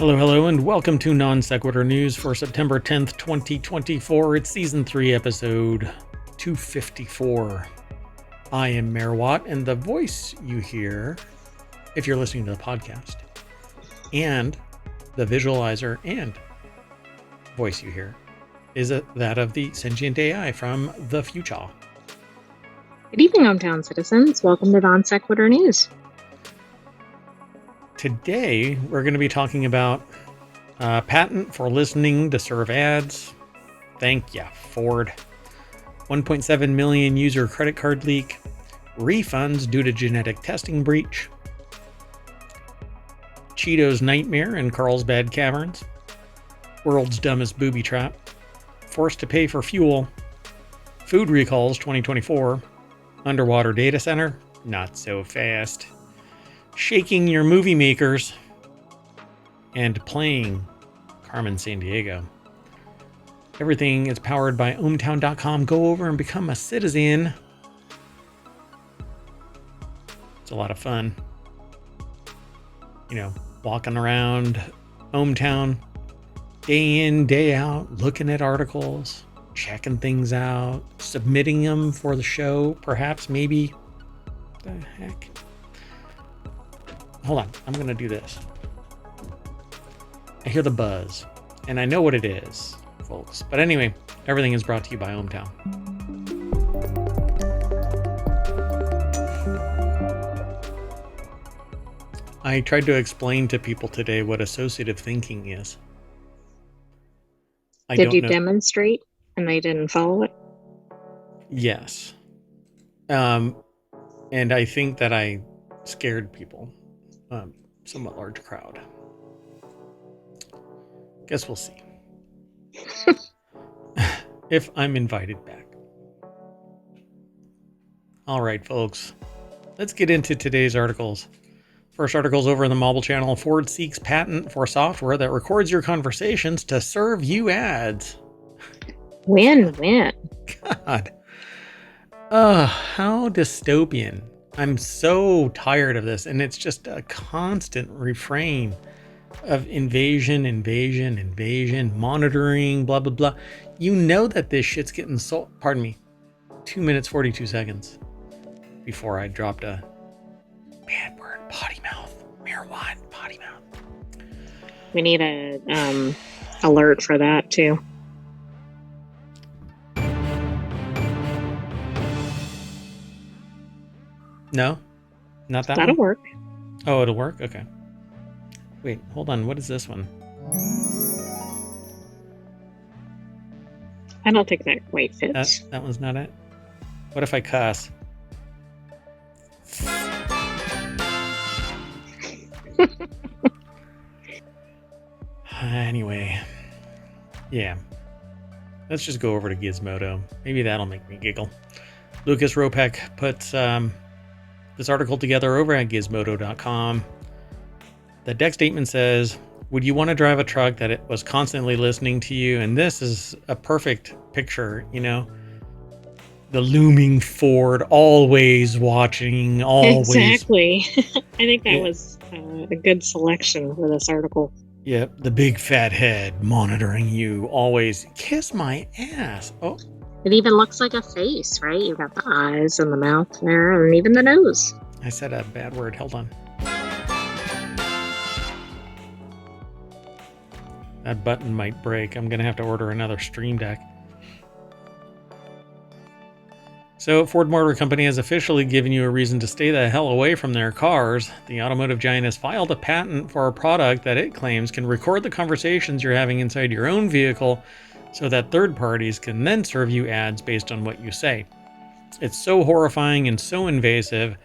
Hello, hello, and welcome to Non Sequitur News for September 10th, 2024. It's Season 3, Episode 254. I am Mayor Watt, and the voice you hear, if you're listening to the podcast, and the visualizer and voice you hear, is that of the Sentient AI from the future. Good evening, ohmTown citizens. Welcome to Non Sequitur News. Today, we're going to be talking about patent for listening to serve ads. Thank ya, Ford. 1.7 million user credit card leak. Refunds due to genetic testing breach. Cheetos nightmare in Carlsbad Caverns. World's dumbest booby trap. Forced to pay for fuel. Food recalls 2024. Underwater data center. Not so fast. Shaking your movie makers. And playing Carmen Sandiego. Everything is powered by ohmTown.com. Go over and become a citizen. It's a lot of fun. You know, walking around ohmTown day in, day out, looking at articles, checking things out, submitting them for the show, perhaps, maybe. The heck? Hold on, I'm going to do this. I hear the buzz, and I know what it is, folks. But anyway, everything is brought to you by ohmTown. I tried to explain to people today what associative thinking is. Did you demonstrate and they didn't follow it? Yes. And I think that I scared people. Somewhat large crowd. Guess we'll see. If I'm invited back. All right, folks. Let's get into today's articles. First article's over in the Mobile channel. Ford seeks patent for software that records your conversations to serve you ads. Win-win. God. How dystopian. I'm so tired of this, and it's just a constant refrain of invasion, monitoring, blah, blah, blah. You know that this shit's getting sold. Pardon me. 2 minutes, 42 seconds before I dropped a bad word. Potty mouth. Marijuana. Potty mouth. We need a alert for that, too. No? Not that That'll one? work. Oh, it'll work? Okay. Wait, hold on. What is this one? I don't think that quite fits. That one's not it? What if I cuss? Anyway. Yeah. Let's just go over to Gizmodo. Maybe that'll make me giggle. Lucas Ropek puts this article together over at gizmodo.com. The deck statement says, would you want to drive a truck that it was constantly listening to you? And this is a perfect picture, you know, the looming Ford, always watching, always. Exactly. I think that was a good selection for this article. Yep. The big fat head monitoring you, always. Kiss my ass. Oh. It even looks like a face, right? You've got the eyes and the mouth there and even the nose. I said a bad word. Hold on. That button might break. I'm going to have to order another Stream Deck. So, Ford Motor Company has officially given you a reason to stay the hell away from their cars. The automotive giant has filed a patent for a product that it claims can record the conversations you're having inside your own vehicle so that third parties can then serve you ads based on what you say. It's so horrifying and so invasive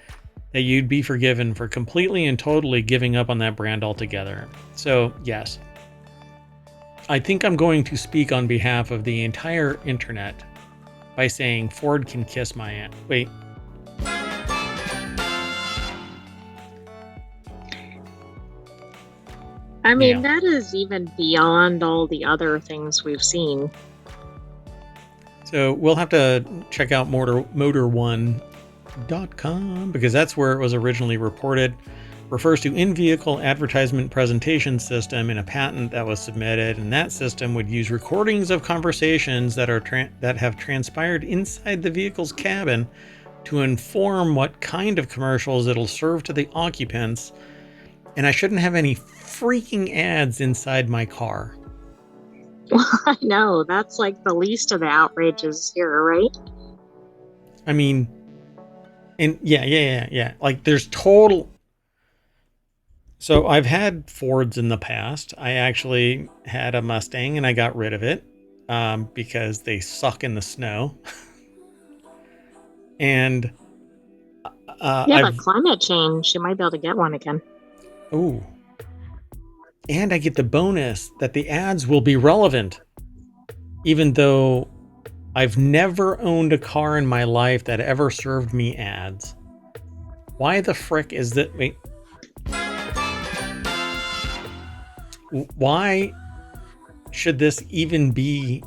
that you'd be forgiven for completely and totally giving up on that brand altogether. So, yes. I think I'm going to speak on behalf of the entire internet by saying Ford can kiss my ass. Wait. I mean, that is even beyond all the other things we've seen. So we'll have to check out motor1.com because that's where it was originally reported. refers to in-vehicle advertisement presentation system in a patent that was submitted, and that system would use recordings of conversations that have transpired inside the vehicle's cabin to inform what kind of commercials it'll serve to the occupants. And I shouldn't have any freaking ads inside my car. I know, that's like the least of the outrages here, right? I mean, and yeah. Like there's total. So I've had Fords in the past. I actually had a Mustang and I got rid of it because they suck in the snow. And but climate change, you might be able to get one again. Ooh. And I get the bonus that the ads will be relevant, even though I've never owned a car in my life that ever served me ads. Why the frick is that? Wait. Why should this even be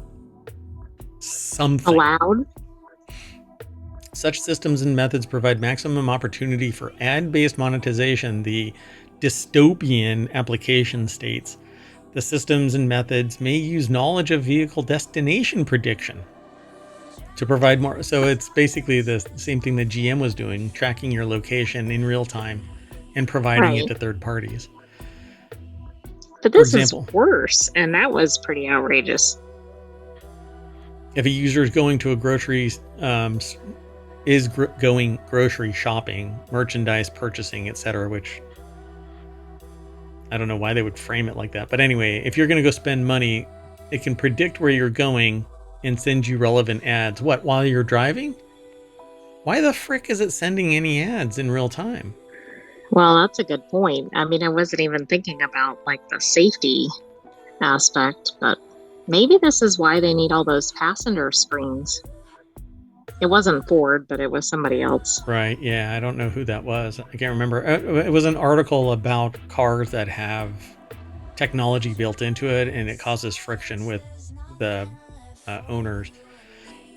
something allowed? Such systems and methods provide maximum opportunity for ad-based monetization, the dystopian application states. The systems and methods may use knowledge of vehicle destination prediction to provide more. So it's basically the same thing that GM was doing, tracking your location in real time and providing it to third parties. But this is worse, and that was pretty outrageous. If a user is going to a grocery going grocery shopping, merchandise purchasing, etc., which I don't know why they would frame it like that. But anyway, if you're going to go spend money, it can predict where you're going and send you relevant ads. What, while you're driving? Why the frick is it sending any ads in real time? Well, that's a good point. I mean, I wasn't even thinking about like the safety aspect, but maybe this is why they need all those passenger screens. It wasn't Ford, but it was somebody else. Right, yeah, I don't know who that was. I can't remember. It was an article about cars that have technology built into it, and it causes friction with the owners.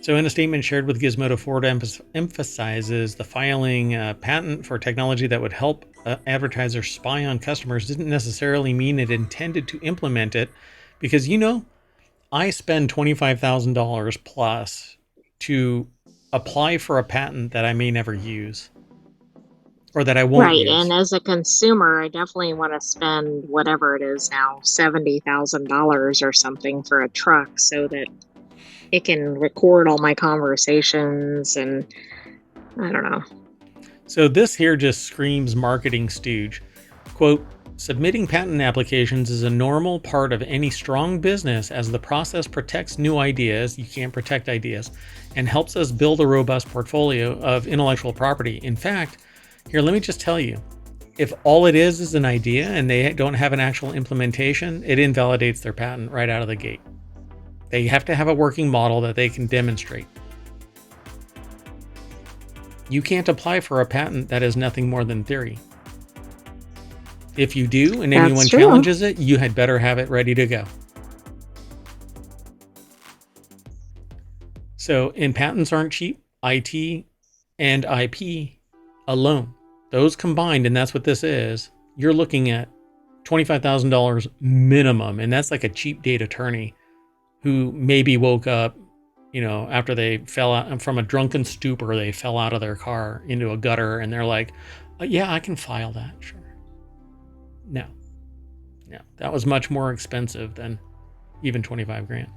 So in a statement shared with Gizmodo, Ford emphasizes the filing patent for technology that would help advertisers spy on customers didn't necessarily mean it intended to implement it, because, you know, I spend $25,000 plus to apply for a patent that I may never use or that I won't use. Right, and as a consumer, I definitely want to spend whatever it is now, $70,000 or something for a truck so that it can record all my conversations, and I don't know. So this here just screams marketing stooge. Quote, submitting patent applications is a normal part of any strong business as the process protects new ideas, you can't protect ideas, and helps us build a robust portfolio of intellectual property. In fact, here, let me just tell you, if all it is an idea and they don't have an actual implementation, it invalidates their patent right out of the gate. They have to have a working model that they can demonstrate. You can't apply for a patent that is nothing more than theory. If you do and anyone challenges it, you had better have it ready to go. So, and patents aren't cheap. IT and IP alone, those combined, and that's what this is, you're looking at $25,000 minimum. And that's like a cheap date attorney who maybe woke up, you know, after they fell out from a drunken stupor, they fell out of their car into a gutter and they're like, yeah, I can file that. Sure. No, that was much more expensive than even 25 grand.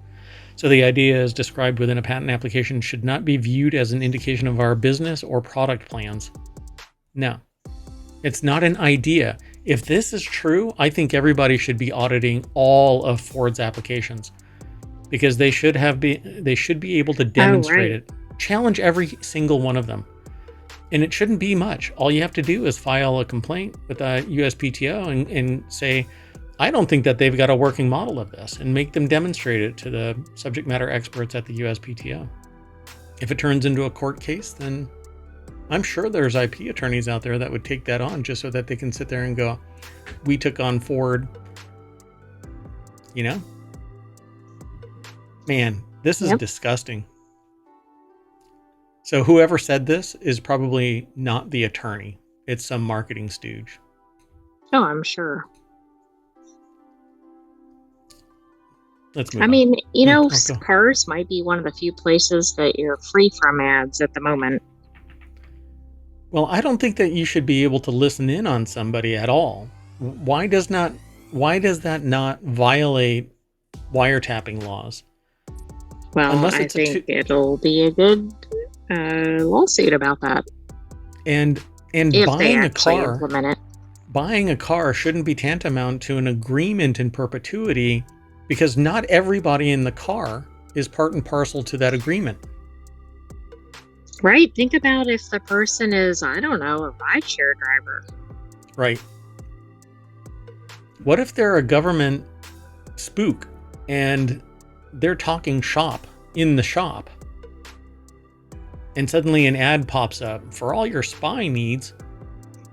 So the idea as described within a patent application should not be viewed as an indication of our business or product plans. No, it's not an idea. If this is true, I think everybody should be auditing all of Ford's applications because they should be able to demonstrate it. Challenge every single one of them. And it shouldn't be much. All you have to do is file a complaint with the USPTO and say, I don't think that they've got a working model of this, and make them demonstrate it to the subject matter experts at the USPTO. If it turns into a court case, then I'm sure there's IP attorneys out there that would take that on just so that they can sit there and go, we took on Ford. You know? Man, this is disgusting. So whoever said this is probably not the attorney. It's some marketing stooge. Oh, I'm sure. Let's move I on. mean, Go. cars might be one of the few places that you're free from ads at the moment. Well, I don't think that you should be able to listen in on somebody at all. Why does that not violate wiretapping laws? Well, Unless I it's think it'll be a good lawsuit about that and if they buying a actually car, implement it. shouldn't be tantamount to an agreement in perpetuity, because not everybody in the car is part and parcel to that agreement. Right? Think about if the person is, I don't know, a rideshare driver. Right. What if they're a government spook and they're talking shop in the shop, and suddenly an ad pops up for all your spy needs,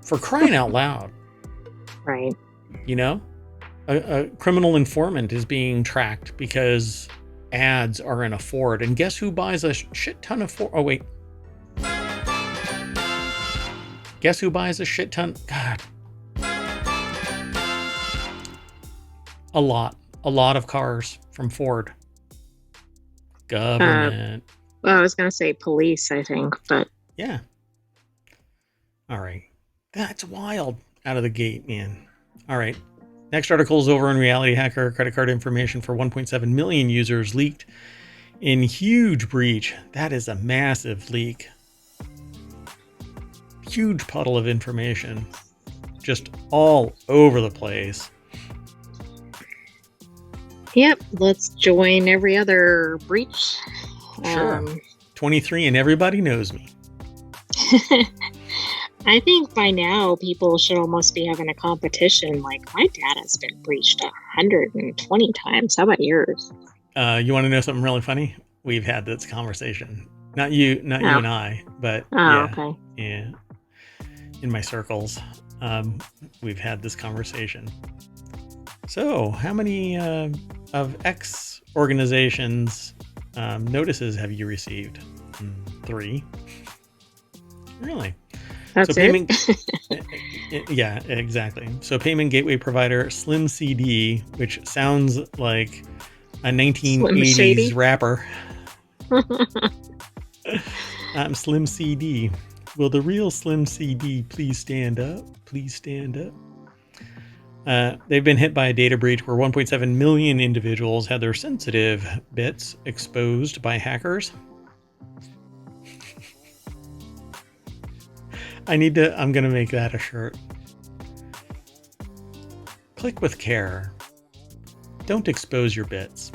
for crying out loud? Right. A criminal informant is being tracked because ads are in a Ford, and guess who buys a shit ton of Ford? Oh wait, guess who buys a shit ton? God, a lot of cars from Ford. Government. Well, I was going to say police, I think, but Yeah. All right. That's wild out of the gate, man. All right. Next article is over on Reality Hacker. Credit card information for 1.7 million users leaked in huge breach. That is a massive leak. Huge puddle of information. Just all over the place. yep, let's join every other breach. Sure. 23 and everybody knows me. I think by now people should almost be having a competition. Like, my data's been breached 120 times. How about yours? You want to know something really funny? We've had this conversation. Not you and I, but okay. yeah. In my circles, we've had this conversation. So, how many of X organizations notices have you received? 3. Really? That's payment, it? Yeah, exactly. So payment gateway provider Slim CD, which sounds like a 1980s rapper. I'm Slim CD. Will the real Slim CD please stand up? Please stand up. They've been hit by a data breach where 1.7 million individuals had their sensitive bits exposed by hackers. I'm going to make that a shirt. Click with care. Don't expose your bits.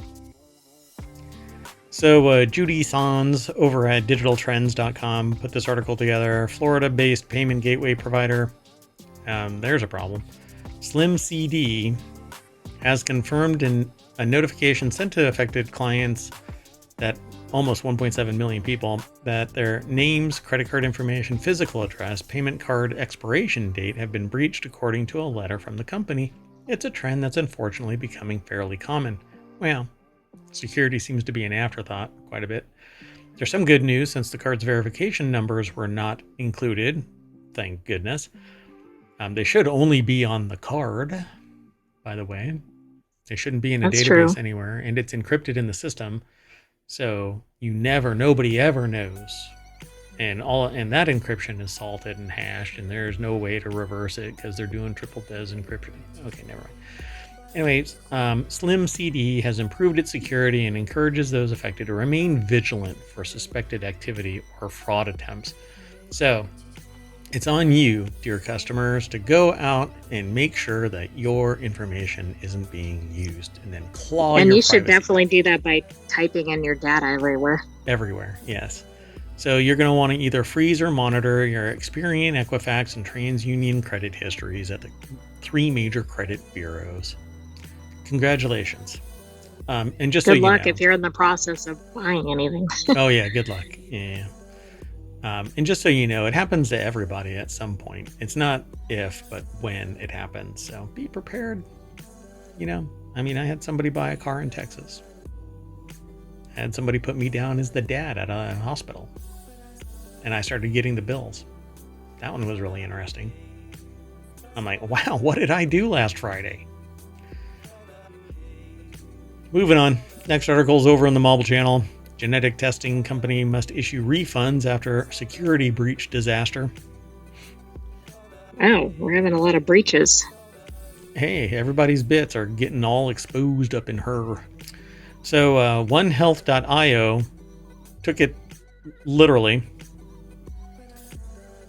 So Judy Sans over at digitaltrends.com put this article together. Florida-based payment gateway provider. There's a problem. Slim CD has confirmed in a notification sent to affected clients that almost 1.7 million people that their names, credit card information, physical address, payment card expiration date have been breached according to a letter from the company. It's a trend that's unfortunately becoming fairly common. Well, security seems to be an afterthought quite a bit. There's some good news since the card's verification numbers were not included. Thank goodness. They should only be on the card, by the way. They shouldn't be in a database anywhere, and it's encrypted in the system. So nobody ever knows. And that encryption is salted and hashed, and there's no way to reverse it because they're doing triple des encryption. Okay, never mind. Anyways, Slim CD has improved its security and encourages those affected to remain vigilant for suspected activity or fraud attempts. So it's on you, dear customers, to go out and make sure that your information isn't being used, and then claw and your you should privacy definitely back. do that by typing in your data everywhere. Everywhere, yes. So you're going to want to either freeze or monitor your Experian, Equifax, and TransUnion credit histories at the 3 major credit bureaus. Congratulations. And just good luck if you're in the process of buying anything. Oh yeah, good luck. Yeah. And just so you know, it happens to everybody at some point. It's not if, but when it happens. So be prepared. I had somebody buy a car in Texas. I had somebody put me down as the dad at a hospital. And I started getting the bills. That one was really interesting. I'm like, wow, what did I do last Friday? Moving on. Next article is over on the Mobile Channel. Genetic testing company must issue refunds after security breach disaster. Oh, we're having a lot of breaches. Hey, everybody's bits are getting all exposed up in her. So onehealth.io took it literally,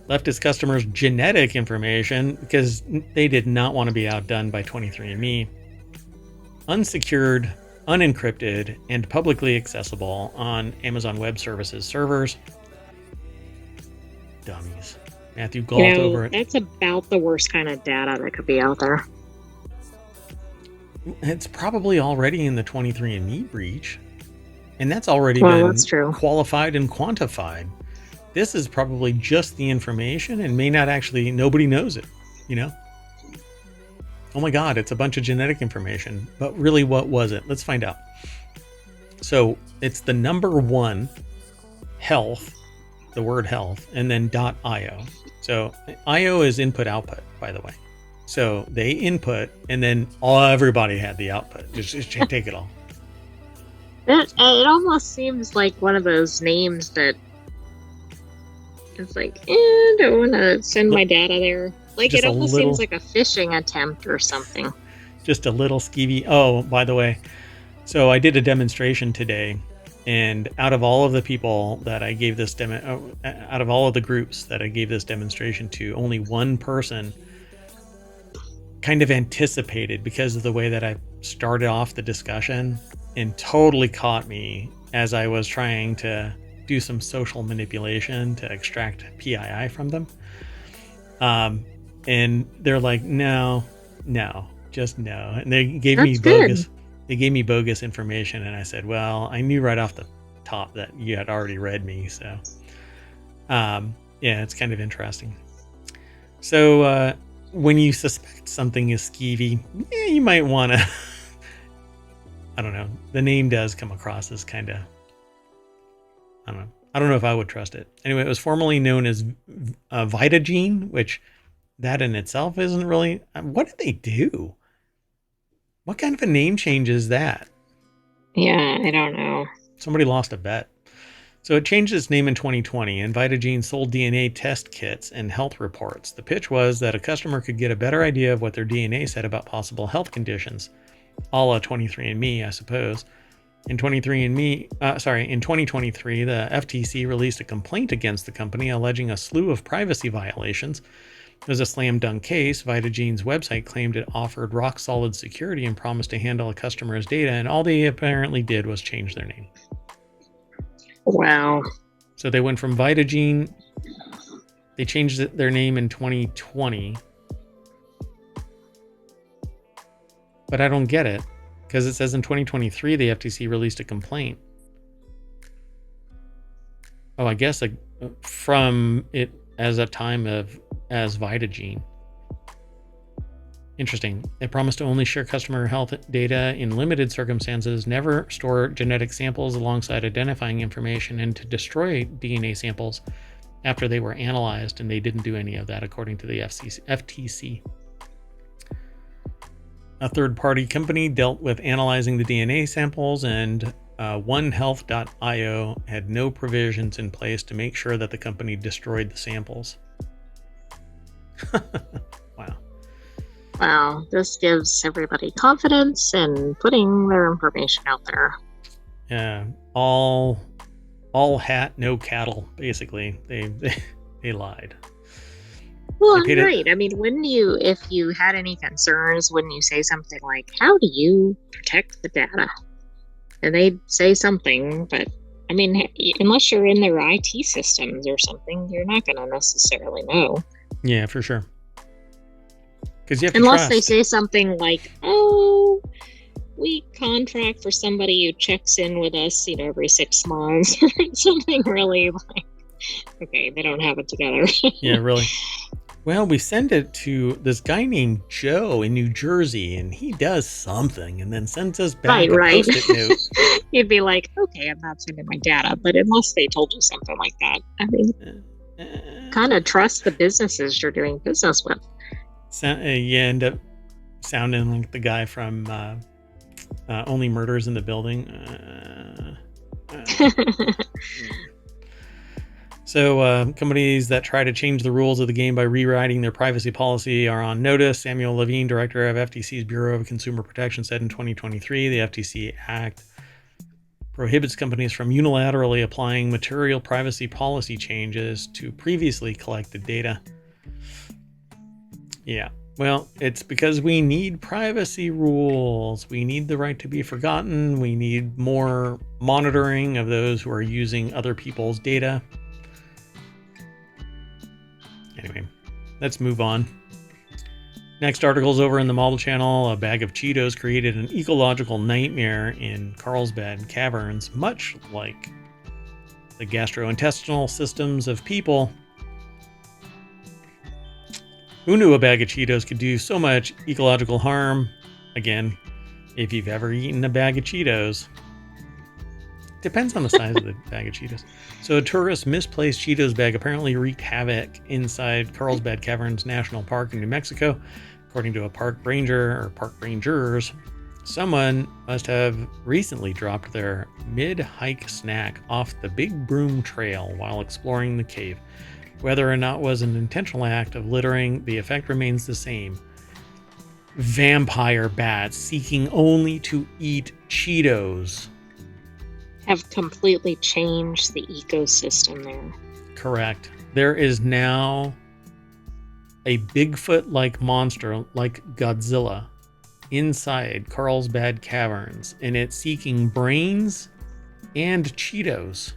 left its customers genetic information because they did not want to be outdone by 23andMe. Unsecured, unencrypted, and publicly accessible on Amazon Web Services servers. Dummies. Matthew Galt over it. That's about the worst kind of data that could be out there. It's probably already in the 23andMe breach. And that's already been qualified and quantified. This is probably just the information and may not actually, nobody knows it, you know? Oh my God, it's a bunch of genetic information. But really, what was it? Let's find out. So it's the number one, health, the word health, and then .io. So IO is input output, by the way. So they input, and then everybody had the output. Just take it all. It almost seems like one of those names that it's like, I don't want to send my data there. Like, it almost seems like a phishing attempt or something. Just a little skeevy. Oh, by the way, so I did a demonstration today, and out of all of the people that I gave this out of all of the groups that I gave this demonstration to, only one person kind of anticipated, because of the way that I started off the discussion, and totally caught me as I was trying to do some social manipulation to extract PII from them. And they're like, no, just no. And they gave me bogus information. And I said, well, I knew right off the top that you had already read me. So, yeah, it's kind of interesting. So, when you suspect something is skeevy, you might want to, I don't know. The name does come across as kind of, I don't know. I don't know if I would trust it. Anyway, it was formerly known as Vitagene, which that in itself isn't really, what did they do? What kind of a name change is that? Yeah, I don't know. Somebody lost a bet. So it changed its name in 2020, and Vitagene sold DNA test kits and health reports. The pitch was that a customer could get a better idea of what their DNA said about possible health conditions, a la 23andMe, I suppose. In 2023, the FTC released a complaint against the company, alleging a slew of privacy violations. It was a slam dunk case. Vitagene's website claimed it offered rock-solid security and promised to handle a customer's data, and all they apparently did was change their name. Wow. So they went from Vitagene, they changed their name in 2020. But I don't get it, because it says in 2023 the FTC released a complaint. Oh, I guess from it as a time as Vitagene. Interesting. They promised to only share customer health data in limited circumstances, never store genetic samples alongside identifying information, and to destroy DNA samples after they were analyzed, and they didn't do any of that, according to the FTC. A third-party company dealt with analyzing the DNA samples, and onehealth.io had no provisions in place to make sure that the company destroyed the samples. Wow, this gives everybody confidence in putting their information out there. Yeah, all hat, no cattle, basically. They lied. Well, right. I mean, if you had any concerns, wouldn't you say something like, how do you protect the data? And they'd say something, but I mean, unless you're in their IT systems or something, you're not going to necessarily know. Yeah, for sure. Because you have to unless trust. They say something like, oh, we contract for somebody who checks in with us, every 6 months, or something really like, okay, they don't have it together. Yeah, really. Well, we send it to this guy named Joe in New Jersey, and he does something and then sends us back a Post-it note. You'd be like, okay, I'm not sending my data, but unless they told you something like that, I mean, kind of trust the businesses you're doing business with. You end up sounding like the guy from Only Murders in the Building. So companies that try to change the rules of the game by rewriting their privacy policy are on notice. Samuel Levine, director of FTC's Bureau of Consumer Protection, said in 2023 the FTC Act prohibits companies from unilaterally applying material privacy policy changes to previously collected data. Yeah, well, it's because we need privacy rules. We need the right to be forgotten. We need more monitoring of those who are using other people's data. Anyway, let's move on. Next article's over in the Mobile Channel. A bag of Cheetos created an ecological nightmare in Carlsbad Caverns, much like the gastrointestinal systems of people. Who knew a bag of Cheetos could do so much ecological harm? Again, if you've ever eaten a bag of Cheetos. Depends on the size of the bag of Cheetos. So a tourist's misplaced Cheetos bag apparently wreaked havoc inside Carlsbad Caverns National Park in New Mexico. According to a park ranger or park rangers, someone must have recently dropped their mid-hike snack off the Big Broom Trail while exploring the cave. Whether or not it was an intentional act of littering, the effect remains the same. Vampire bats seeking only to eat Cheetos have completely changed the ecosystem there. Correct. There is now a Bigfoot-like monster like Godzilla inside Carlsbad Caverns, and it's seeking brains and Cheetos.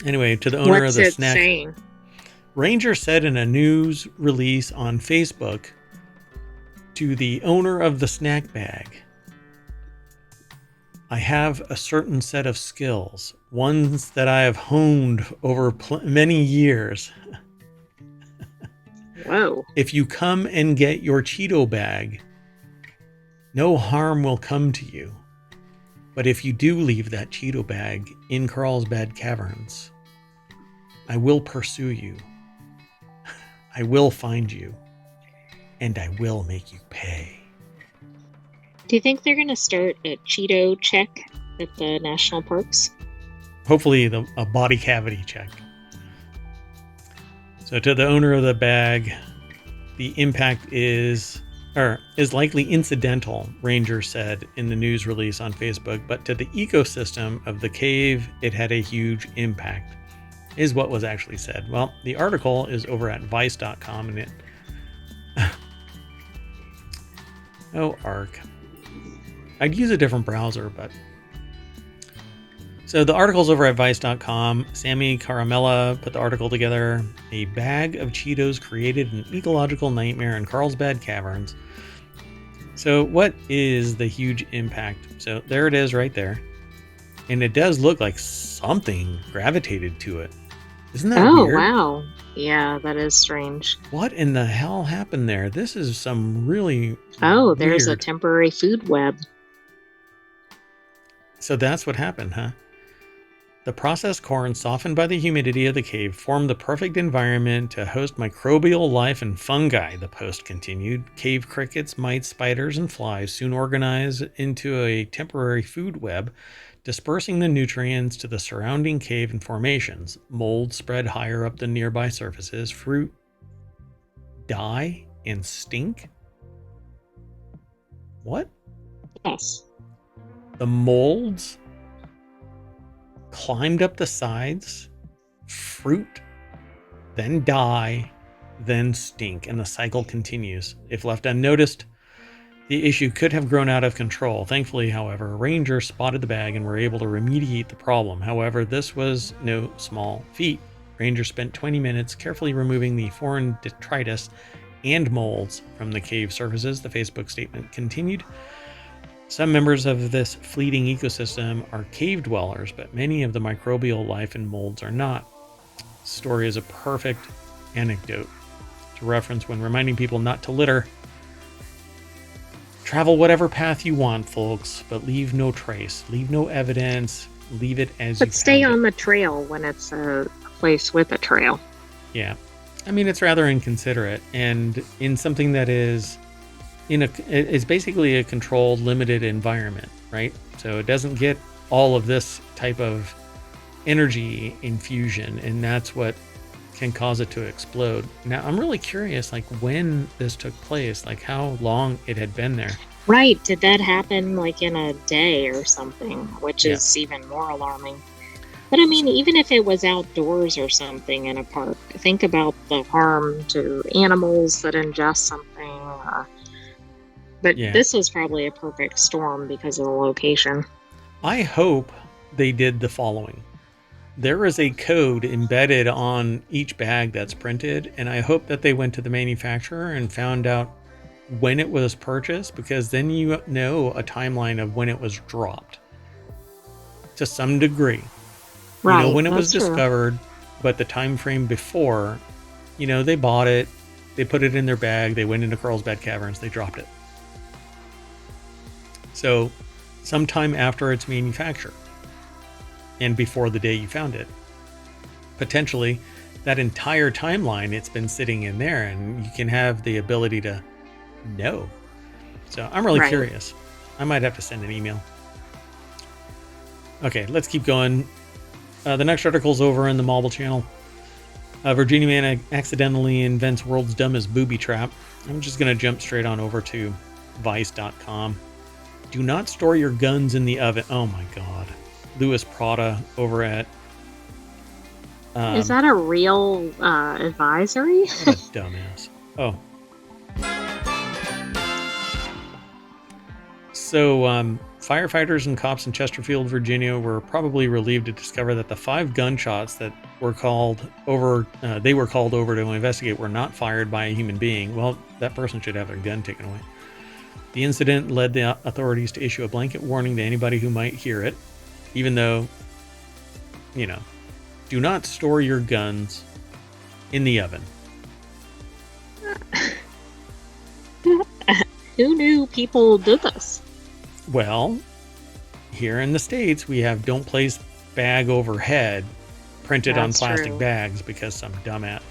Anyway, to the owner What's of the it snack, saying? Ranger said in a news release on Facebook to the owner of the snack bag, I have a certain set of skills, ones that I have honed over many years. Whoa. If you come and get your Cheeto bag, no harm will come to you. But if you do leave that Cheeto bag in Carlsbad Caverns, I will pursue you. I will find you. And I will make you pay. Do you think they're going to start a Cheeto check at the national parks? Hopefully a body cavity check. So to the owner of the bag, the impact is likely incidental, Ranger said in the news release on Facebook, but to the ecosystem of the cave, it had a huge impact, is what was actually said. Well, the article is over at vice.com and it... oh, arg. I'd use a different browser, but... So the article's over at vice.com. Sammy Caramella put the article together. A bag of Cheetos created an ecological nightmare in Carlsbad Caverns. So what is the huge impact? So there it is right there. And it does look like something gravitated to it. Isn't that weird? Oh, wow. Yeah, that is strange. What in the hell happened there? This is some really there's a weird... temporary food web. So that's what happened, huh? The processed corn, softened by the humidity of the cave, formed the perfect environment to host microbial life and fungi, the post continued. Cave crickets, mites, spiders, and flies soon organize into a temporary food web, dispersing the nutrients to the surrounding cave and formations. Mold spread higher up the nearby surfaces. Fruit die and stink? What? Yes. The molds climbed up the sides, fruit, then die, then stink, and the cycle continues. If left unnoticed, the issue could have grown out of control. Thankfully, however, rangers spotted the bag and were able to remediate the problem. However, this was no small feat. Rangers spent 20 minutes carefully removing the foreign detritus and molds from the cave surfaces, the Facebook statement continued. Some members of this fleeting ecosystem are cave dwellers, but many of the microbial life and molds are not. This story is a perfect anecdote to reference when reminding people not to litter. Travel whatever path you want, folks, but leave no trace, leave no evidence, leave it as you found it. But stay on the trail when it's a place with a trail. Yeah. I mean, it's rather inconsiderate, and in something that is it's basically a controlled, limited environment, right? So it doesn't get all of this type of energy infusion, and that's what can cause it to explode. Now, I'm really curious, like, when this took place, like how long it had been there. Right. Did that happen like in a day or something, which Yeah. is even more alarming? But I mean, even if it was outdoors or something in a park, think about the harm to animals that ingest something. But Yeah. this was probably a perfect storm because of the location. I hope they did the following. There is a code embedded on each bag that's printed, and I hope that they went to the manufacturer and found out when it was purchased, because then you know a timeline of when it was dropped to some degree. You know Right. when it was That's true. discovered, but the time frame before, they bought it, they put it in their bag, they went into Carlsbad Caverns, they dropped it. So sometime after its manufacture and before the day you found it, potentially that entire timeline, it's been sitting in there, and you can have the ability to know. So I'm really Right. curious. I might have to send an email. Okay, let's keep going. The next article's over in the Marble channel. Virginia man accidentally invents world's dumbest booby trap. I'm just going to jump straight on over to vice.com. Do not store your guns in the oven. Oh my God. Louis Prada over at... Is that a real advisory? What a dumbass. Oh. So, firefighters and cops in Chesterfield, Virginia were probably relieved to discover that the 5 gunshots that were called over to investigate were not fired by a human being. Well, that person should have their gun taken away. The incident led the authorities to issue a blanket warning to anybody who might hear it, even though, do not store your guns in the oven. Who knew people did this? Well, here in the States, we have "don't place bag overhead" printed on That's plastic true. bags because some dumbass,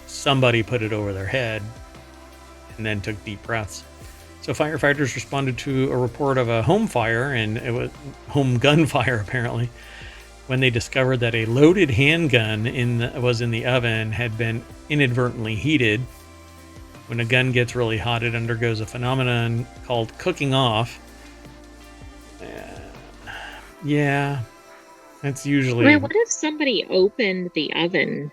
somebody put it over their head and then took deep breaths. So firefighters responded to a report of a home fire, and it was home gunfire apparently, when they discovered that a loaded handgun was in the oven, had been inadvertently heated. When a gun gets really hot, it undergoes a phenomenon called cooking off. Yeah, that's usually... Wait, what if somebody opened the oven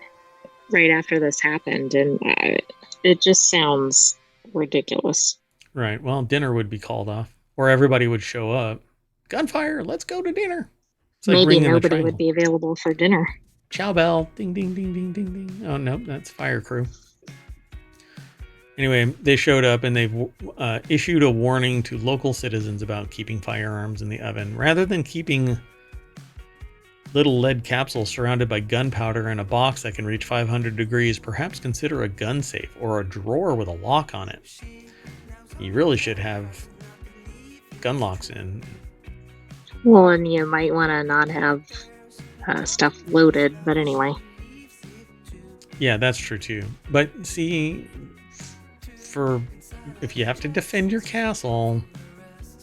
right after this happened? And it just sounds ridiculous. Right. Well, dinner would be called off, or everybody would show up. Gunfire, let's go to dinner. It's like Maybe ringing the nobody would triangle. be available for dinner. Chow bell. Ding, ding, ding, ding, ding, ding. Oh, nope, that's fire crew. Anyway, they showed up, and they've issued a warning to local citizens about keeping firearms in the oven. Rather than keeping little lead capsules surrounded by gunpowder in a box that can reach 500 degrees, perhaps consider a gun safe or a drawer with a lock on it. You really should have gun locks in. Well, and you might want to not have stuff loaded, but anyway. Yeah, that's true too. But see, if you have to defend your castle,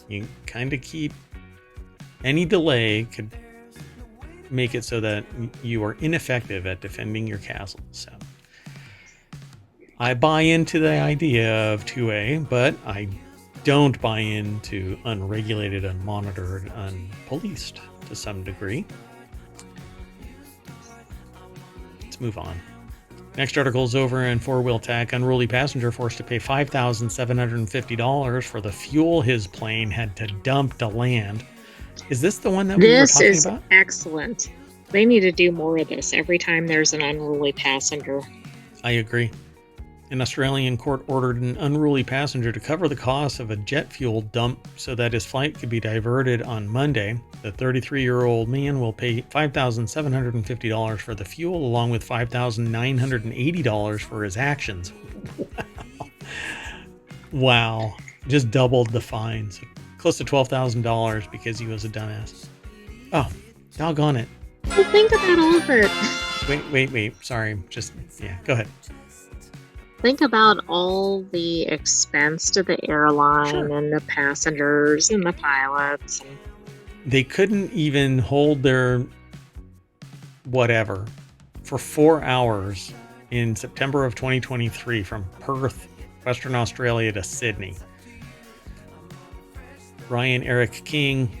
you kind of keep... any delay could make it so that you are ineffective at defending your castle. So I buy into the idea of 2A, but I don't buy into unregulated, unmonitored, unpoliced to some degree. Let's move on. Next article is over in Four-Wheel Tech. Unruly passenger forced to pay $5,750 for the fuel his plane had to dump to land. Is this the one that we were This talking is about? excellent. They need to do more of this every time there's an unruly passenger. I agree. An Australian court ordered an unruly passenger to cover the cost of a jet fuel dump so that his flight could be diverted on Monday. The 33-year-old man will pay $5,750 for the fuel, along with $5,980 for his actions. Wow. Just doubled the fine. So close to $12,000 because he was a dumbass. Oh, doggone it. Well, think about all of it. Wait. Sorry. Yeah, go ahead. Think about all the expense to the airline Sure. and the passengers and the pilots. They couldn't even hold their whatever for 4 hours in September of 2023 from Perth, Western Australia to Sydney. Ryan Eric King,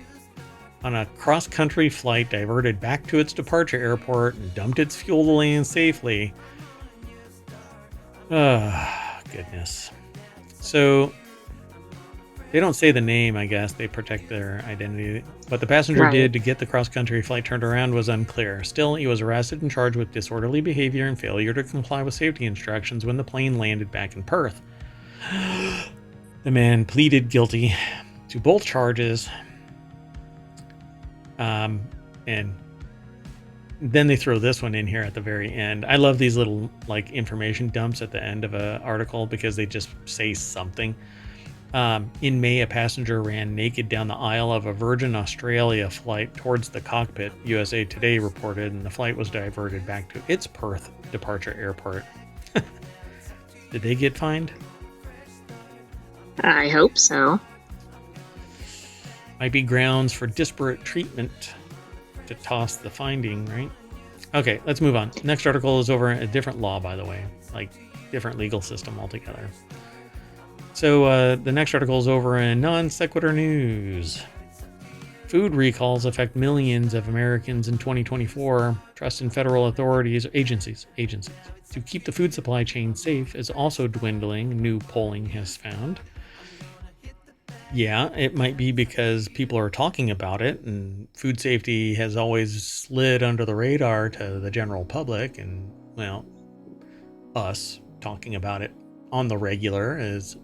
on a cross-country flight, diverted back to its departure airport and dumped its fuel to land safely. Goodness. So they don't say the name, I guess. They protect their identity. What the passenger did to get the cross-country flight turned around was unclear. Still, he was arrested and charged with disorderly behavior and failure to comply with safety instructions when the plane landed back in Perth. The man pleaded guilty to both charges. And then they throw this one in here at the very end. I love these little like information dumps at the end of an article because they just say something. In May, a passenger ran naked down the aisle of a Virgin Australia flight towards the cockpit, USA Today reported, and the flight was diverted back to its Perth departure airport. Did they get fined? I hope so. Might be grounds for disparate treatment to toss the finding, right? Okay, let's move on. Next article is over a different law, by the way, like different legal system altogether. So the next article is over in Non Sequitur News. Food recalls affect millions of Americans in 2024. Trust in federal authorities, agencies to keep the food supply chain safe is also dwindling, new polling has found. Yeah, it might be because people are talking about it, and food safety has always slid under the radar to the general public, and, well, us talking about it on the regular is...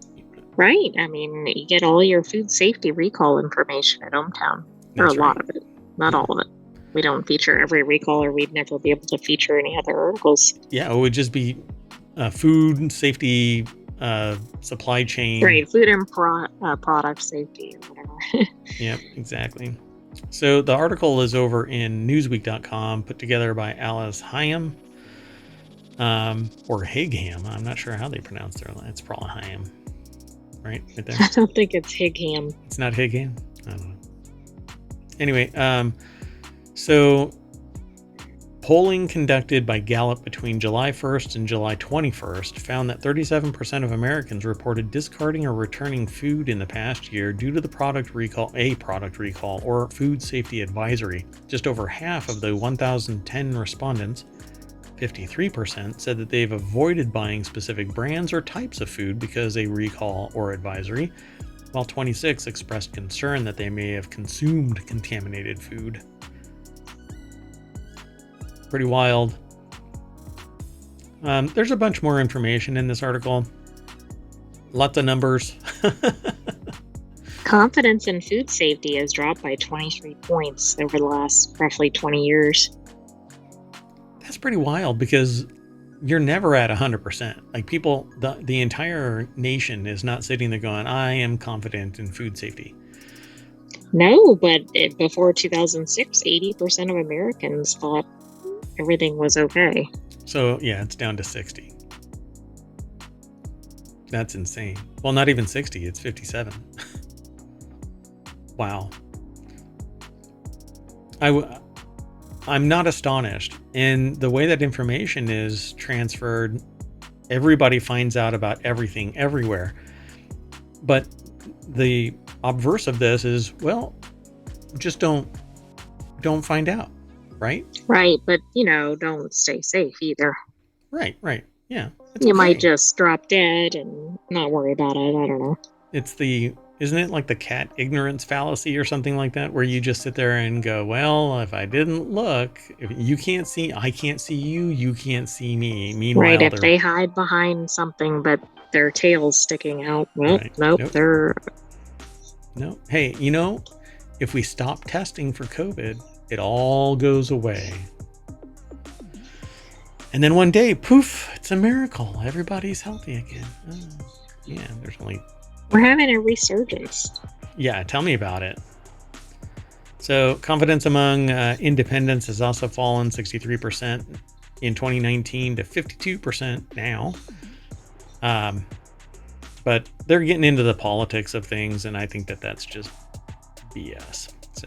Right. I mean, you get all your food safety recall information at ohmTown. Or a lot of it. Not all of it. We don't feature every recall, or we'd never be able to feature any other articles. Yeah, it would just be food safety... supply chain. Right, food and product safety or whatever. Yep, exactly. So the article is over in newsweek.com, put together by Alice Hyam, or Higham. I'm not sure how they pronounce their line. It's probably Hyam, right there. I don't think it's Higham. It's not Higham? I don't know. Anyway, so polling conducted by Gallup between July 1st and July 21st found that 37% of Americans reported discarding or returning food in the past year due to a product recall, or food safety advisory. Just over half of the 1,010 respondents, 53%, said that they've avoided buying specific brands or types of food because of a recall or advisory, while 26% expressed concern that they may have consumed contaminated food. Pretty wild. There's a bunch more information in this article. Lots of numbers. Confidence in food safety has dropped by 23 points over the last roughly 20 years. That's pretty wild because you're never at 100%. Like people, the entire nation is not sitting there going, I am confident in food safety. No, but before 2006, 80% of Americans thought everything was okay. So yeah, it's down to 60. That's insane. Well, not even 60, it's 57. Wow. I'm not astonished. And the way that information is transferred, everybody finds out about everything everywhere. But the obverse of this is, well, just don't find out. Right? Right, but, don't stay safe either. Right, yeah. You might just drop dead and not worry about it, I don't know. Isn't it like the cat ignorance fallacy or something like that, where you just sit there and go, well, if I didn't look, if you can't see, I can't see you, you can't see me. Meanwhile, right, if they hide behind something but their tail's sticking out, well, right. Nope, they're... No, hey, if we stop testing for COVID, it all goes away. And then one day, poof, it's a miracle. Everybody's healthy again. Oh, yeah, we're having a resurgence. Yeah, tell me about it. So confidence among independents has also fallen 63%. in 2019 to 52% now. But they're getting into the politics of things, and I think that that's just BS. So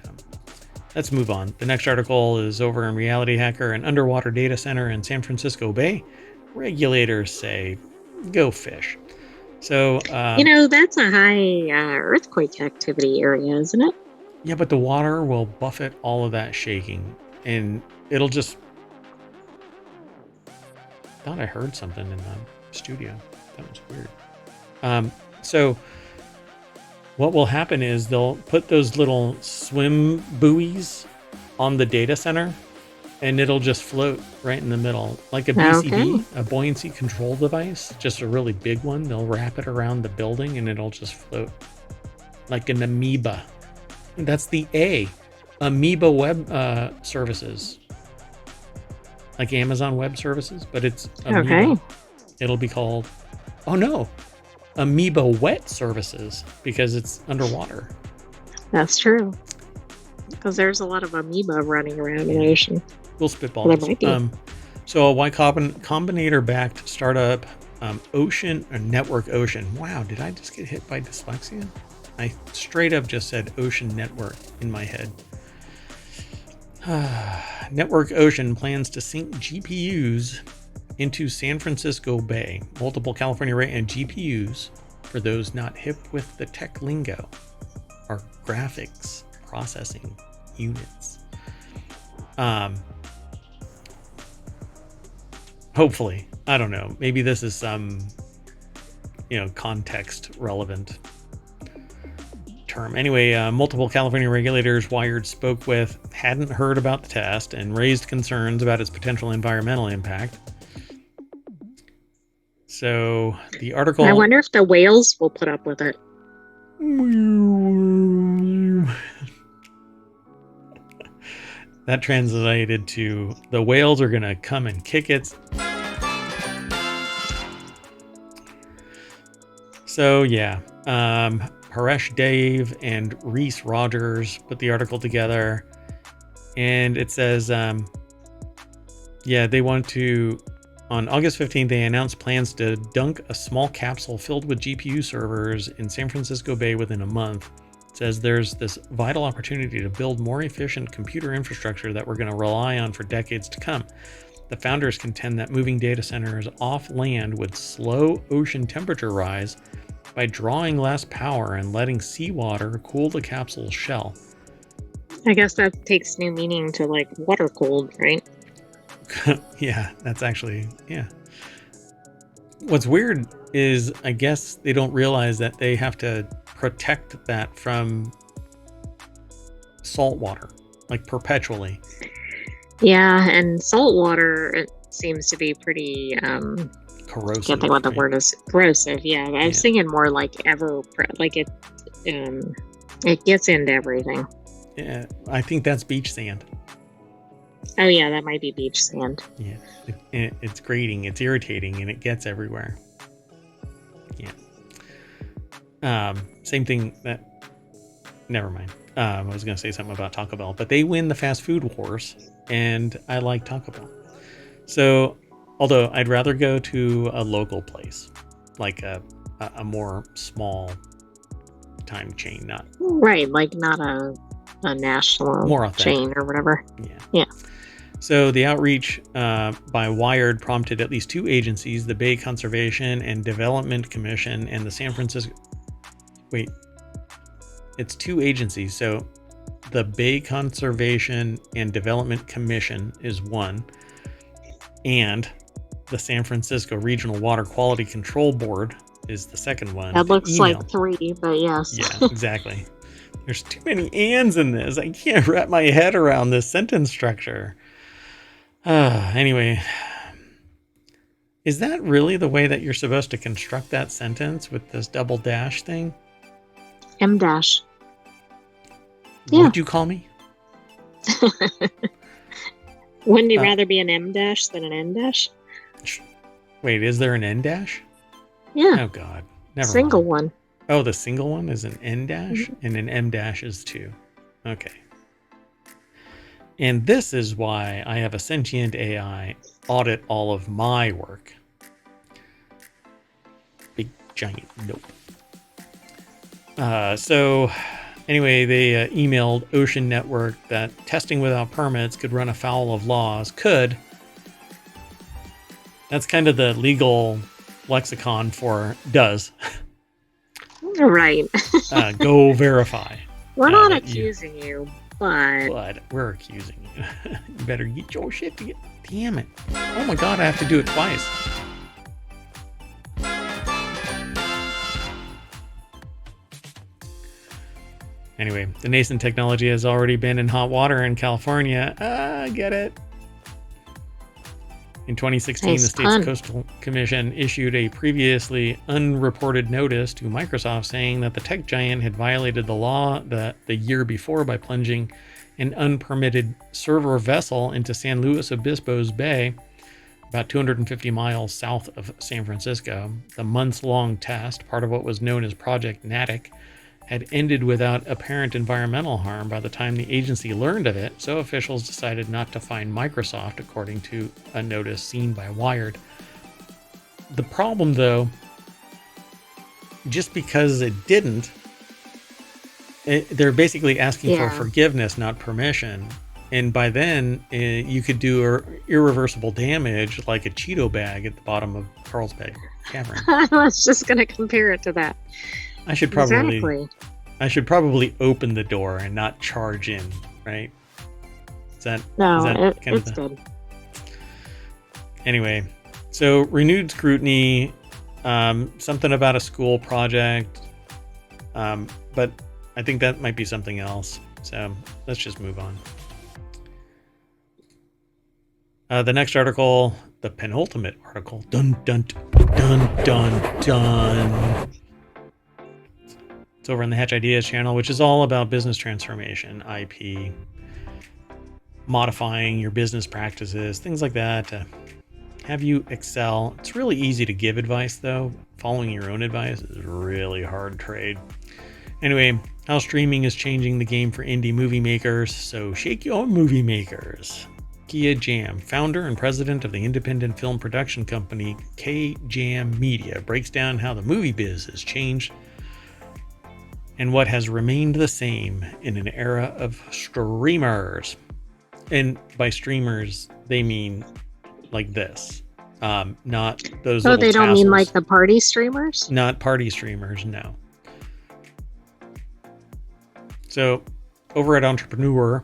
let's move on. The next article is over in Reality Hacker, an underwater data center in San Francisco Bay. Regulators say, go fish. So, that's a high earthquake activity area, isn't it? Yeah, but the water will buffet all of that shaking, and it'll just... thought I heard something in the studio. That was weird. So what will happen is they'll put those little swim buoys on the data center, and it'll just float right in the middle, like a BCD, a buoyancy control device, just a really big one. They'll wrap it around the building, and it'll just float like an amoeba. That's the A, Amoeba Web Services, like Amazon Web Services, but it's Amoeba. Okay. It'll be called, Amoeba Wet Services, because it's underwater. That's true. Because there's a lot of amoeba running around in the ocean. We'll spitball this. So a Y Combinator-backed startup, Network Ocean. Wow, did I just get hit by dyslexia? I straight up just said Ocean Network in my head. Network Ocean plans to sink GPUs into San Francisco Bay. Multiple California and GPUs, for those not hip with the tech lingo, are graphics processing units. Hopefully, I don't know. Maybe this is some, context relevant term. Anyway, multiple California regulators Wired spoke with hadn't heard about the test and raised concerns about its potential environmental impact. So the article... I wonder if the whales will put up with it. That translated to, the whales are going to come and kick it. So yeah, Haresh Dave and Reese Rogers put the article together, and it says, they want to... On August 15th, they announced plans to dunk a small capsule filled with GPU servers in San Francisco Bay within a month. It says there's this vital opportunity to build more efficient computer infrastructure that we're going to rely on for decades to come. The founders contend that moving data centers off land would slow ocean temperature rise by drawing less power and letting seawater cool the capsule's shell. I guess that takes new meaning to water cooled, right? Yeah, that's actually, yeah. What's weird is I guess they don't realize that they have to protect that from salt water, perpetually. Yeah, and salt water, it seems to be pretty corrosive. Can't think what the word is. Corrosive, yeah. I was thinking more it gets into everything. Yeah, I think that's beach sand. Oh yeah, that might be beach sand. Yeah, it's grating, it's irritating, and it gets everywhere. Yeah. Same thing that... Never mind. I was going to say something about Taco Bell, but they win the fast food wars, and I like Taco Bell. So, although I'd rather go to a local place, like a more small time chain, not... Right, not a national more chain or whatever. Yeah. So the outreach by Wired prompted at least two agencies, the Bay Conservation and Development Commission and the San Francisco... Wait, it's two agencies. So the Bay Conservation and Development Commission is one, and the San Francisco Regional Water Quality Control Board is the second one. That looks like three, but yes. Yeah, exactly. There's too many ands in this. I can't wrap my head around this sentence structure. Anyway, is that really the way that you're supposed to construct that sentence with this double dash thing? M dash. What'd you call me? Wouldn't you rather be an M dash than an N dash? Wait, is there an N dash? Yeah. Oh God, never Single mind. One. Oh, the single one is an N dash, and an M dash is two. Okay. And this is why I have a sentient AI audit all of my work. Big giant nope. So anyway, they emailed Ocean Network that testing without permits could run afoul of laws. Could. That's kind of the legal lexicon for does. Right. Go verify. We're not accusing you, but we're accusing you. You better get your shit together. Damn it. Oh my god, I have to do it twice. Anyway, the nascent technology has already been in hot water in California. Get it. In 2016, nice the state's pun. Coastal Commission issued a previously unreported notice to Microsoft saying that the tech giant had violated the law the year before by plunging an unpermitted server vessel into San Luis Obispo's Bay, about 250 miles south of San Francisco. The months-long test, part of what was known as Project Natick, had ended without apparent environmental harm by the time the agency learned of it, so officials decided not to fine Microsoft, according to a notice seen by Wired. The problem, though, just because it didn't, they're basically asking for forgiveness, not permission. And by then, you could do irreversible damage like a Cheeto bag at the bottom of Carlsbad Cavern. I was just going to compare it to that. I should probably open the door and not charge in, right? It's good. Anyway, so renewed scrutiny, something about a school project, but I think that might be something else. So let's just move on. The next article, the penultimate article, dun dun dun dun dun. It's over on the Hatch Ideas channel, which is all about business transformation, IP, modifying your business practices, things like that to have you excel. It's really easy to give advice, though. Following your own advice is a really hard trade. Anyway, how streaming is changing the game for indie movie makers, so shake your movie makers. Kia Jam, founder and president of the independent film production company K-Jam Media, breaks down how the movie biz has changed and what has remained the same in an era of streamers. And by streamers, they mean like this, not those. Oh, they don't mean like the party streamers? Not party streamers, no. So, over at Entrepreneur,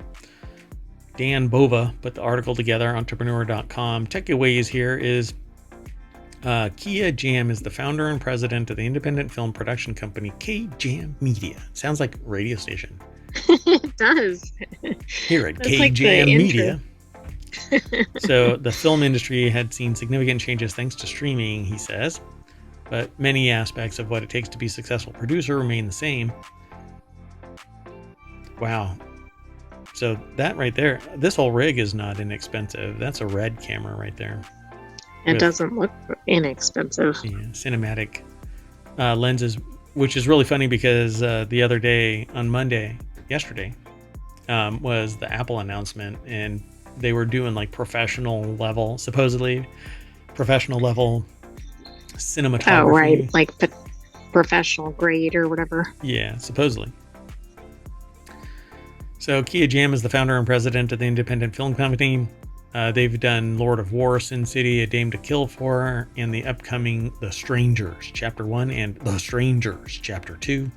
Dan Bova put the article together, entrepreneur.com. Takeaways here is Kia Jam is the founder and president of the independent film production company K-Jam Media. Sounds like a radio station. It does. Here at K-Jam Media. So the film industry had seen significant changes thanks to streaming, he says, but many aspects of what it takes to be a successful producer remain the same. Wow. So that right there, this whole rig is not inexpensive. That's a Red camera right there. It doesn't look inexpensive. Yeah, cinematic lenses, which is really funny because the other day on yesterday, was the Apple announcement, and they were doing like supposedly professional level cinematography. Oh, right. Like professional grade or whatever. Yeah, supposedly. So Kia Jam is the founder and president of the independent film company. They've done Lord of War, Sin City, A Dame to Kill For, and the upcoming The Strangers, Chapter 1, and The Strangers, Chapter 2.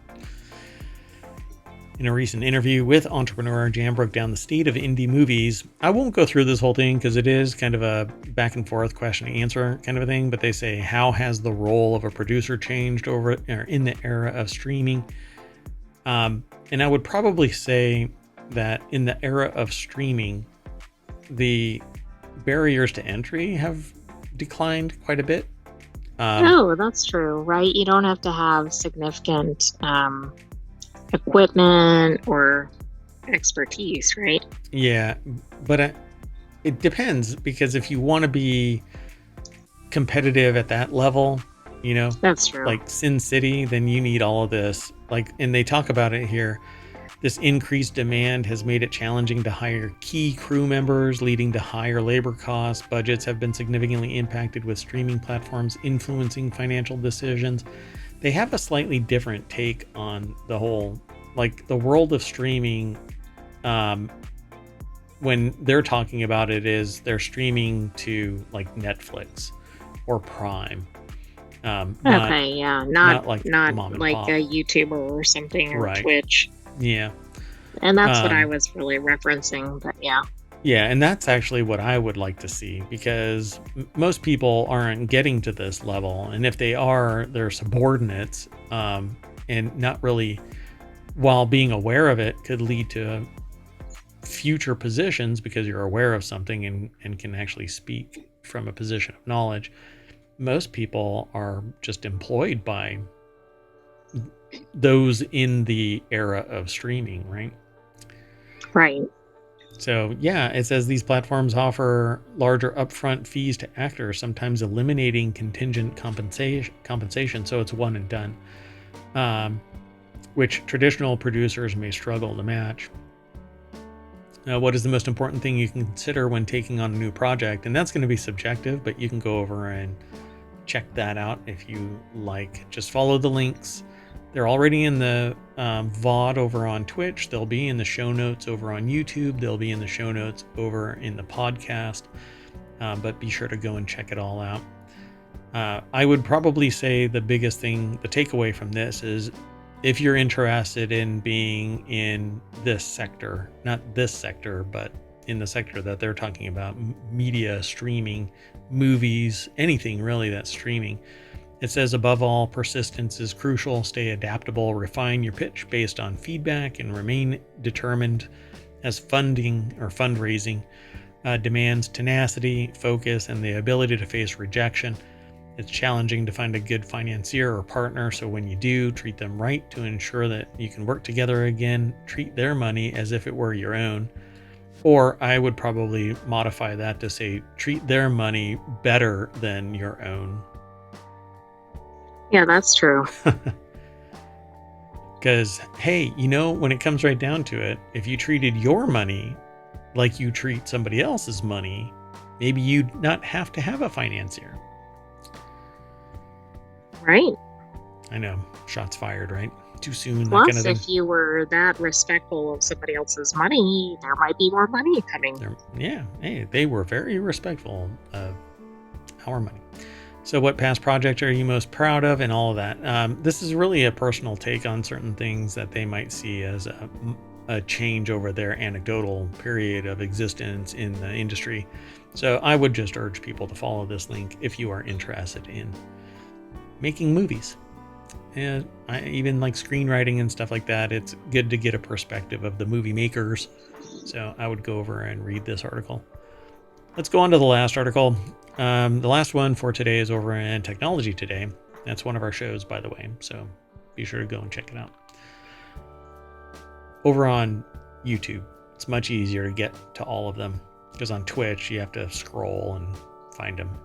In a recent interview with Entrepreneur, Jam broke down the state of indie movies. I won't go through this whole thing because it is kind of a back and forth question and answer kind of a thing, but they say, how has the role of a producer changed in the era of streaming? And I would probably say that in the era of streaming, the barriers to entry have declined quite a bit. That's true, right? You don't have to have significant equipment or expertise, right? Yeah, but it depends, because if you want to be competitive at that level, that's true. like Sin City, then you need all of this. And they talk about it here. This increased demand has made it challenging to hire key crew members, leading to higher labor costs. Budgets have been significantly impacted, with streaming platforms influencing financial decisions. They have a slightly different take on the whole, like the world of streaming. When they're talking about it, is they're streaming to like Netflix or Prime. Not like mom and like pop. a YouTuber or something, or Right. Twitch. Yeah. And that's what I was really referencing, but yeah. Yeah, and that's actually what I would like to see, because most people aren't getting to this level, and if they are, they're subordinates, and not really, while being aware of it could lead to future positions because you're aware of something and can actually speak from a position of knowledge. Most people are just employed by those in the era of streaming, right? Right. So yeah, it says these platforms offer larger upfront fees to actors, sometimes eliminating contingent compensation. So it's one and done, which traditional producers may struggle to match. What is the most important thing you can consider when taking on a new project? And that's going to be subjective, but you can go over and check that out if you like. Just follow the links. They're already in the VOD over on Twitch. They'll be in the show notes over on YouTube. They'll be in the show notes over in the podcast. But be sure to go and check it all out. I would probably say the biggest thing, the takeaway from this is, if you're interested in being in this sector, not this sector, but in the sector that they're talking about, media, streaming, movies, anything really that's streaming, it says, above all, persistence is crucial. Stay adaptable, refine your pitch based on feedback, and remain determined, as funding or fundraising demands tenacity, focus, and the ability to face rejection. It's challenging to find a good financier or partner, so when you do, treat them right to ensure that you can work together again. Treat their money as if it were your own. Or I would probably modify that to say, treat their money better than your own. Yeah, that's true. Because, hey, when it comes right down to it, if you treated your money like you treat somebody else's money, maybe you'd not have to have a financier. Right. I know. Shots fired, right? Too soon. Plus, that kind of if you were that respectful of somebody else's money, there might be more money coming. Yeah. Hey, they were very respectful of our money. So what past project are you most proud of, and all of that? This is really a personal take on certain things that they might see as a change over their anecdotal period of existence in the industry. So I would just urge people to follow this link if you are interested in making movies. And I even like screenwriting and stuff like that. It's good to get a perspective of the movie makers. So I would go over and read this article. Let's go on to the last article. The last one for today is over in Technology Today. That's one of our shows, by the way. So be sure to go and check it out. Over on YouTube, it's much easier to get to all of them, because on Twitch, you have to scroll and find them.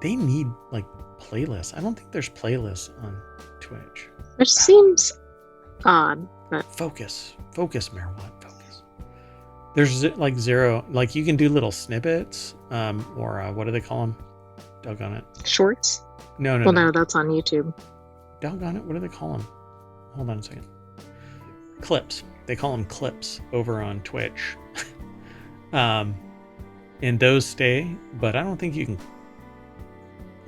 They need like playlists. I don't think there's playlists on Twitch. Which seems odd, but focus, Merwat, focus. There's like zero, like you can do little snippets, or what do they call them? Doggone it. Shorts? No. No, that's on YouTube. Doggone it. What do they call them? Hold on a second. Clips. They call them clips over on Twitch. And those stay, but I don't think you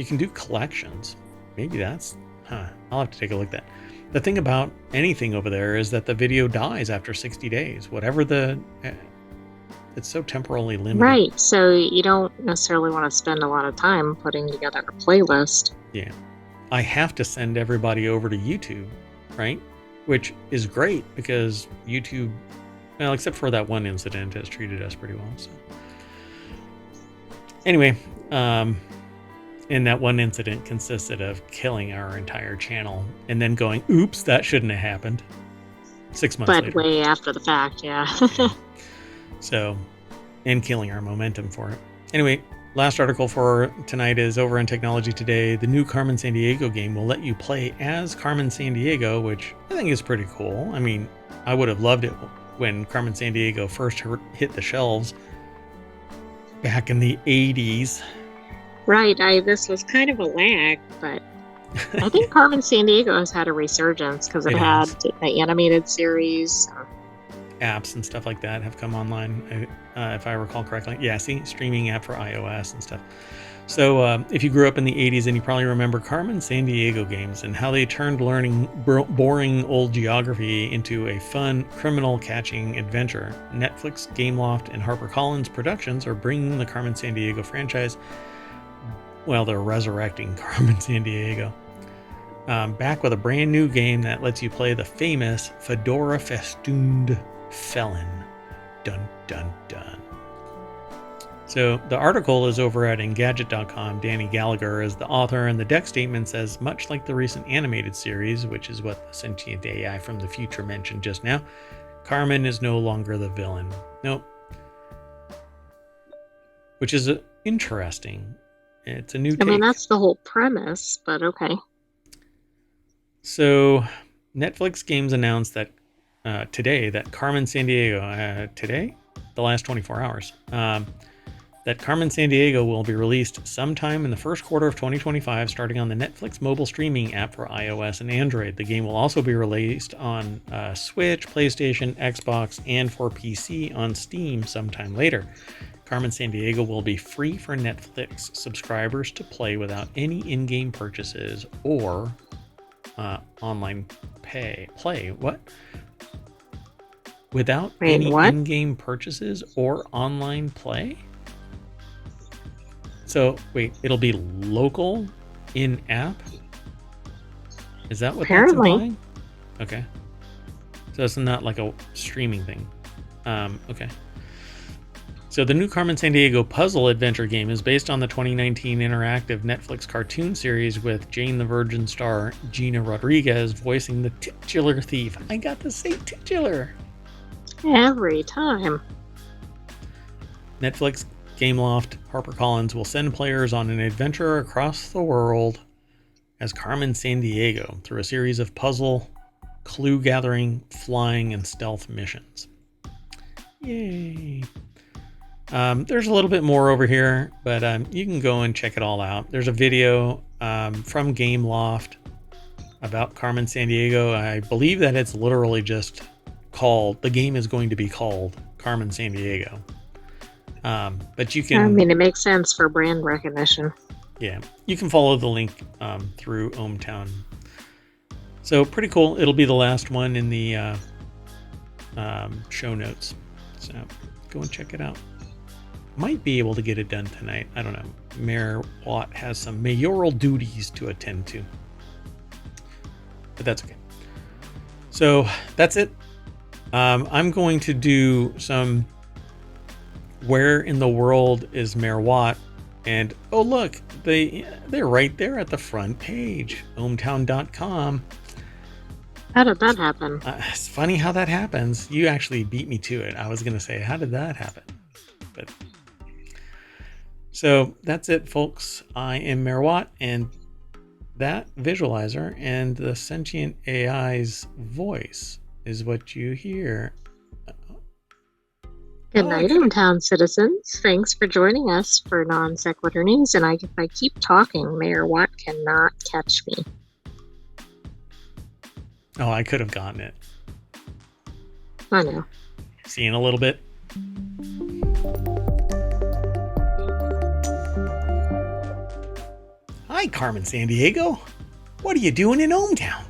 can do collections. Maybe that's, I'll have to take a look at that. The thing about anything over there is that the video dies after 60 days. Whatever it's so temporally limited. Right, so you don't necessarily want to spend a lot of time putting together a playlist. Yeah. I have to send everybody over to YouTube, right? Which is great, because YouTube, well, except for that one incident, has treated us pretty well. So anyway, and that one incident consisted of killing our entire channel and then going, oops, that shouldn't have happened. 6 months later. But way after the fact, yeah. So, and killing our momentum for it. Anyway, last article for tonight is over on Technology Today. The new Carmen Sandiego game will let you play as Carmen Sandiego, which I think is pretty cool. I mean, I would have loved it when Carmen Sandiego first hit the shelves back in the 80s. Right. This was kind of a lag, but I think Carmen Sandiego has had a resurgence because it had the animated series. Apps and stuff like that have come online, if I recall correctly. Yeah, see, streaming app for iOS and stuff. So if you grew up in the 80s, then you probably remember Carmen Sandiego games and how they turned learning boring old geography into a fun criminal catching adventure. Netflix, Gameloft, and HarperCollins Productions are bringing the Carmen Sandiego franchise. Well, they're resurrecting Carmen Sandiego. Back with a brand new game that lets you play the famous fedora festooned felon. Dun dun dun. So the article is over at Engadget.com. Danny Gallagher is the author, and the deck statement says, much like the recent animated series, which is what the Sentient AI from the future mentioned just now, Carmen is no longer the villain. Nope. Which is interesting. It's a new take. I mean, that's the whole premise, but okay. So Netflix Games announced that today that Carmen Sandiego, today? The last 24 hours. That Carmen Sandiego will be released sometime in the first quarter of 2025, starting on the Netflix mobile streaming app for iOS and Android. The game will also be released on Switch, PlayStation, Xbox, and for PC on Steam sometime later. Carmen Sandiego will be free for Netflix subscribers to play without any in-game purchases or online play. What? Without any in-game purchases or online play? So, wait, it'll be local in-app? Is that what that's implying? Okay. So it's not like a streaming thing. Okay. So the new Carmen Sandiego puzzle adventure game is based on the 2019 interactive Netflix cartoon series with Jane the Virgin star Gina Rodriguez voicing the titular thief. I got to say titular. Every time. Netflix, Gameloft, HarperCollins will send players on an adventure across the world as Carmen Sandiego through a series of puzzle, clue gathering, flying, and stealth missions. Yay. There's a little bit more over here, but you can go and check it all out. There's a video from Gameloft about Carmen Sandiego. I believe that it's literally just called, the game is going to be called Carmen Sandiego. But you can... I mean, it makes sense for brand recognition. Yeah, you can follow the link through ohmTown. So pretty cool. It'll be the last one in the show notes. So go and check it out. Might be able to get it done tonight. I don't know. Mayor Watt has some mayoral duties to attend to. But that's okay. So that's it. I'm going to do some where in the world is Mayor Watt? And oh look, they're right there at the front page. ohmTown.com. How did that happen? It's funny how that happens. You actually beat me to it. I was going to say, how did that happen? But so that's it, folks. I am Mayor Watt, and that visualizer and the Sentient AI's voice is what you hear. Good night, ohmTown citizens. Thanks for joining us for Non Sequitur News. And if I keep talking, Mayor Watt cannot catch me. Oh, I could have gotten it. I know. See you in a little bit. Hi, Carmen Sandiego. What are you doing in ohmTown?